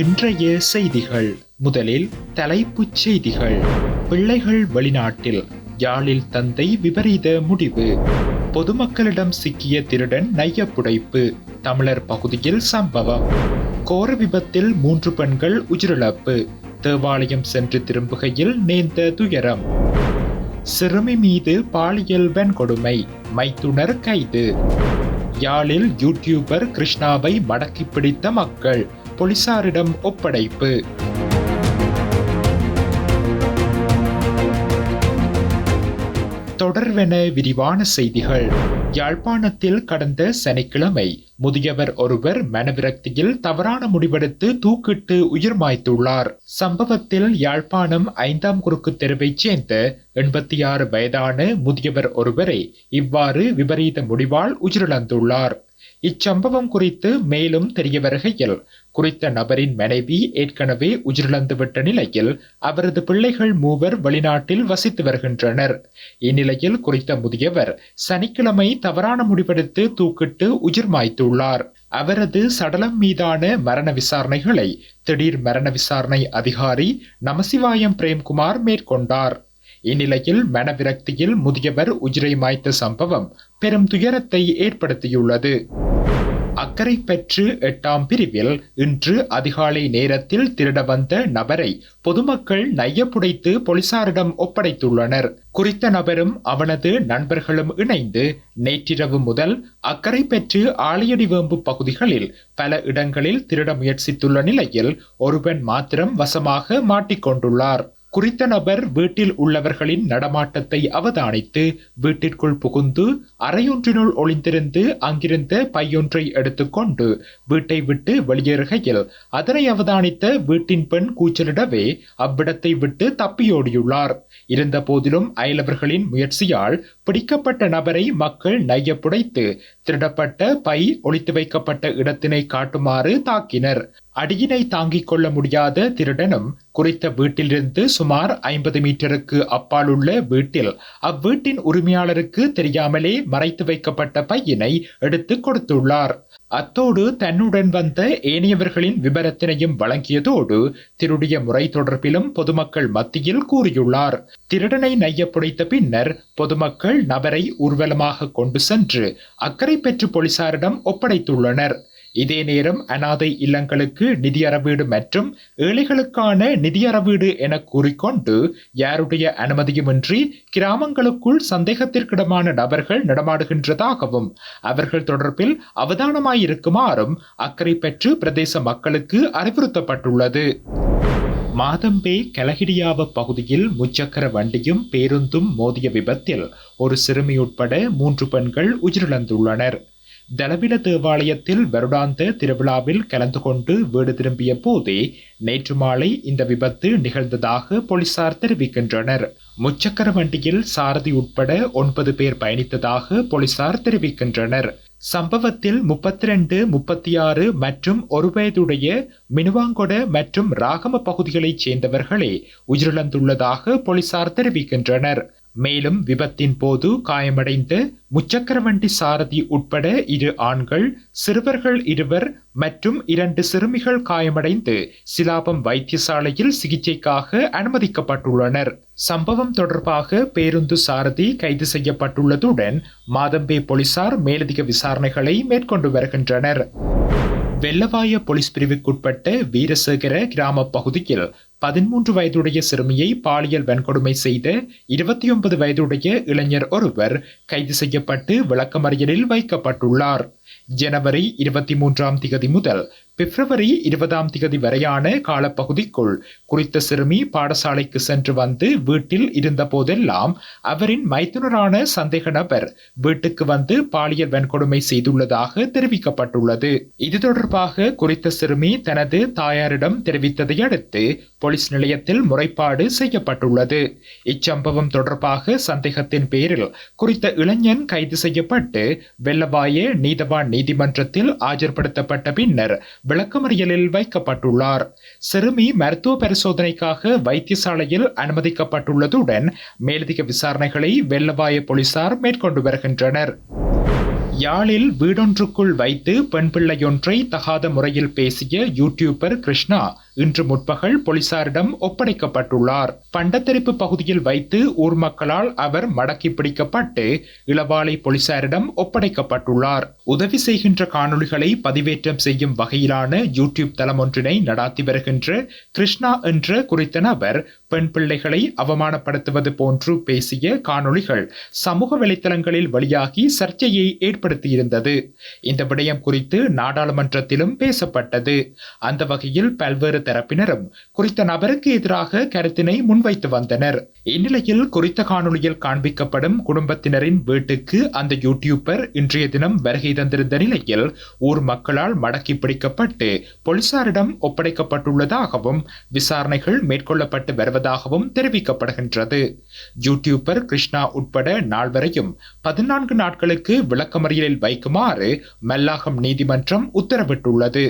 இன்றைய செய்திகள். முதலில் தலைப்புச் செய்திகள். பிள்ளைகள் வெளிநாட்டில், யாழில் தந்தை விபரீத முடிவு. பொதுமக்களிடம் சிக்கிய திருடன் நையப்புடைப்பு. தமிழர் பகுதியில் சம்பவம். கோர விபத்தில் 3 பெண்கள் உயிரிழப்பு. தேவாலயம் சென்று திரும்புகையில் நேர்ந்த துயரம். சிறுமி மீது பாலியல் வன்கொடுமை, மைத்துனர் கைது. யாழில் யூடியூபர் கிருஷ்ணாவை மடக்கி பிடித்த மக்கள், போலீசாரிடம் ஒப்படைப்பு. தொடர்வென விரிவான செய்திகள். யாழ்ப்பாணத்தில் கடந்த சனிக்கிழமை முதியவர் ஒருவர் மனவிரக்தியில் தவறான முடிவெடுத்து தூக்கிட்டு உயிர் மாய்த்துள்ளார். சம்பவத்தில் யாழ்ப்பாணம் 5ஆம் குறுக்கு தெருவைச் சேர்ந்த 86 வயதான முதியவர் ஒருவரை இவ்வாறு விபரீத முடிவால் உயிரிழந்துள்ளார். இச்சம்பவம் குறித்து மேலும் தெரிய வருகையில், குறித்த நபரின் மனைவி ஏற்கனவே உயிரிழந்துவிட்ட நிலையில் அவரது பிள்ளைகள் 3 வெளிநாட்டில் வசித்து வருகின்றனர். இந்நிலையில் குறித்த முதியவர் சனிக்கிழமை தவறான முடிவெடுத்து தூக்கிட்டு உயிர் மாய்த்துள்ளார். அவரது சடலம் மீதான மரண விசாரணைகளை திடீர் மரண விசாரணை அதிகாரி நமசிவாயம் பிரேம்குமார் மேற்கொண்டார். இந்நிலையில் மனவிரக்தியில் முதியவர் உயிரை மாய்த்த சம்பவம் பெரும் துயரத்தை ஏற்படுத்தியுள்ளது. அக்கரைப்பற்று 8ஆம் பிரிவில் இன்று அதிகாலை நேரத்தில் திருட வந்த நபரை பொதுமக்கள் நையப்புடைத்து போலீசாரிடம் ஒப்படைத்துள்ளனர். குறித்த நபரும் அவனது நண்பர்களும் இணைந்து நேற்றிரவு முதல் அக்கரைப்பற்று ஆலையடிவேம்பு பகுதிகளில் பல இடங்களில் திருட முயற்சித்துள்ள நிலையில் ஒருவன் மாத்திரம் வசமாக மாட்டிக்கொண்டுள்ளார். குறித்த நபர் வீட்டில் உள்ளவர்களின் நடமாட்டத்தை அவதானித்து வீட்டிற்குள் புகுந்து அறையொன்றினுள் ஒளிந்திருந்து அங்கிருந்த பையொன்றை எடுத்துக்கொண்டு வீட்டை விட்டு வெளியேறுகையில் அதனை அவதானித்த வீட்டின் பெண் கூச்சலிடவே அவ்விடத்தை விட்டு தப்பியோடியுள்ளார். இருந்த போதிலும் அயலவர்களின் முயற்சியால் பிடிக்கப்பட்ட நபரை மக்கள் நையப்புடைத்து திருடப்பட்ட பை ஒளித்து வைக்கப்பட்ட இடத்தினை காட்டுமாறு தாக்கினர். அடியினை தாங்கிக் கொள்ள முடியாத திருடனும் குறித்த வீட்டிலிருந்து சுமார் 50 மீட்டருக்கு அப்பால் உள்ள வீட்டில் அவ்வீட்டின் உரிமையாளருக்கு தெரியாமலே மறைத்து வைக்கப்பட்ட பையினை எடுத்து கொடுத்துள்ளார். அத்தோடு தன்னுடன் வந்த ஏனையவர்களின் விபரத்தினையும் வழங்கியதோடு திருடிய முறை தொடர்பிலும் பொதுமக்கள் மத்தியில் கூறியுள்ளார். திருடனை நையப்புடைத்த பின்னர் பொதுமக்கள் நபரை ஊர்வலமாக கொண்டு சென்று அக்கரைப்பற்று போலீசாரிடம் ஒப்படைத்துள்ளனர். இதே நேரம் அனாதை இல்லங்களுக்கு நிதியறவீடு மற்றும் ஏழைகளுக்கான நிதியறவீடு என கூறிக்கொண்டு யாருடைய அனுமதியுமின்றி கிராமங்களுக்குள் சந்தேகத்திற்கிடமான நபர்கள் நடமாடுகின்றதாகவும் அவர்கள் தொடர்பில் அவதானமாயிருக்குமாறும் அக்கரைப்பற்று பிரதேச மக்களுக்கு அறிவுறுத்தப்பட்டுள்ளது. மாதம்பே கலகிடியாவ பகுதியில் முச்சக்கர வண்டியும் பேருந்தும் மோதிய விபத்தில் ஒரு சிறுமி உட்பட 3 பெண்கள் உயிரிழந்துள்ளனர். தலவில தேவாலயத்தில் வருடாந்த திருவிழாவில் கலந்து கொண்டு வீடு திரும்பிய போதே நேற்று மாலை இந்த விபத்து நிகழ்ந்ததாக போலீசார் தெரிவிக்கின்றனர். முச்சக்கர வண்டியில் சாரதி உட்பட 9 பேர் பயணித்ததாக போலீசார் தெரிவிக்கின்றனர். சம்பவத்தில் 32, 36 மற்றும் 1 வயதுடைய மினுவாங்கொட மற்றும் ராகம பகுதிகளைச் சேர்ந்தவர்களே உயிரிழந்துள்ளதாக போலீசார் தெரிவிக்கின்றனர். மேலும் விபத்தின் போது காயமடைந்த முச்சக்கரவண்டி சாரதி உட்பட 2 ஆண்கள், சிறுவர்கள் 2 மற்றும் 2 சிறுமிகள் காயமடைந்து சிலாபம் வைத்தியசாலையில் சிகிச்சைக்காக அனுமதிக்கப்பட்டுள்ளனர். சம்பவம் தொடர்பாக பேருந்து சாரதி கைது செய்யப்பட்டுள்ளதுடன் மாதம்பே போலீசார் மேலதிக விசாரணைகளை மேற்கொண்டு வருகின்றனர். வெள்ளவாய போலீஸ் பிரிவுக்குட்பட்ட வீரசேகர கிராம பகுதியில் 13 வயதுடைய சிறுமியை பாலியல் வன்கொடுமை செய்த 29 வயதுடைய இளைஞர் ஒருவர் கைது செய்யப்பட்டு விளக்கமறியலில் வைக்கப்பட்டுள்ளார். ஜனவரி 23ஆம் திகதி முதல் பிப்ரவரி 20ஆம் திகதி வரையான காலப்பகுதிக்குள் குறித்த சிறுமி பாடசாலைக்கு சென்று வந்து வீட்டில் இருந்த போதெல்லாம் அவரின் மைத்துனரான சந்தேக நபர் வீட்டுக்கு வந்து பாலியல் வன்கொடுமை செய்துள்ளதாக தெரிவிக்கப்பட்டுள்ளது. இது தொடர்பாக குறித்த சிறுமி தனது தாயாரிடம் தெரிவித்ததை அடுத்து போலீஸ் நிலையத்தில் முறைப்பாடு செய்யப்பட்டுள்ளது. இச்சம்பவம் தொடர்பாக சந்தேகத்தின் பேரில் குறித்த இளைஞன் கைது செய்யப்பட்டு வெள்ளவாய நீதவான் நீதிமன்றத்தில் ஆஜர்படுத்தப்பட்ட பின்னர் விளக்கமறியலில் வைக்கப்பட்டுள்ளார். சிறுமி மருத்துவ பரிசோதனைக்காக வைத்தியசாலையில் அனுமதிக்கப்பட்டுள்ளதுடன் மேலதிக விசாரணைகளை வெள்ளவாய போலீசார் மேற்கொண்டு வருகின்றனர். யாழில் வீடொன்றுக்குள் வைத்து பெண் பிள்ளையொன்றை தகாத முறையில் பேசிய யூடியூபர் கிருஷ்ணா இன்று முற்பகல் போலீசாரிடம் ஒப்படைக்கப்பட்டுள்ளார். பண்டத்தரிப்பு பகுதியில் வைத்து ஊர் மக்களால் அவர் மடக்கி பிடிக்கப்பட்டு இளவாலை போலீசாரிடம் ஒப்படைக்கப்பட்டுள்ளார். உதவி செய்கின்ற காணொளிகளை பதிவேற்றம் செய்யும் வகையிலான யூடியூப் தளம் ஒன்றினை நடாத்தி வருகின்ற கிருஷ்ணா என்ற குறித்த நபர் பெண் பிள்ளைகளை அவமானப்படுத்துவது போன்று பேசிய காணொளிகள் சமூக வலைத்தளங்களில் வெளியாகி சர்ச்சையை ஏற்படுத்தியிருந்தது. இந்த விடயம் குறித்து நாடாளுமன்றத்திலும் பேசப்பட்டது. அந்த வகையில் பல்வேறு தரப்பினரும் குறித்த நபருக்கு எதிராக கருத்தினை முன்வைத்து வந்தனர். இந்நிலையில் குறித்த காணொளியில் காண்பிக்கப்படும் குடும்பத்தினரின் வீட்டுக்கு அந்த யூடியூபர் இன்றைய தினம் வருகை தந்திருந்த நிலையில் ஊர் மக்களால் மடக்கி பிடிக்கப்பட்டு போலீசாரிடம் ஒப்படைக்கப்பட்டுள்ளதாகவும் விசாரணைகள் மேற்கொள்ளப்பட்டு வருவதாகவும் தெரிவிக்கப்படுகின்றது. யூடியூபர் கிருஷ்ணா உட்பட நால்வரையும் 14 நாட்களுக்கு விளக்கமறியலில் வைக்குமாறு மல்லாகம் நீதிமன்றம் உத்தரவிட்டுள்ளது.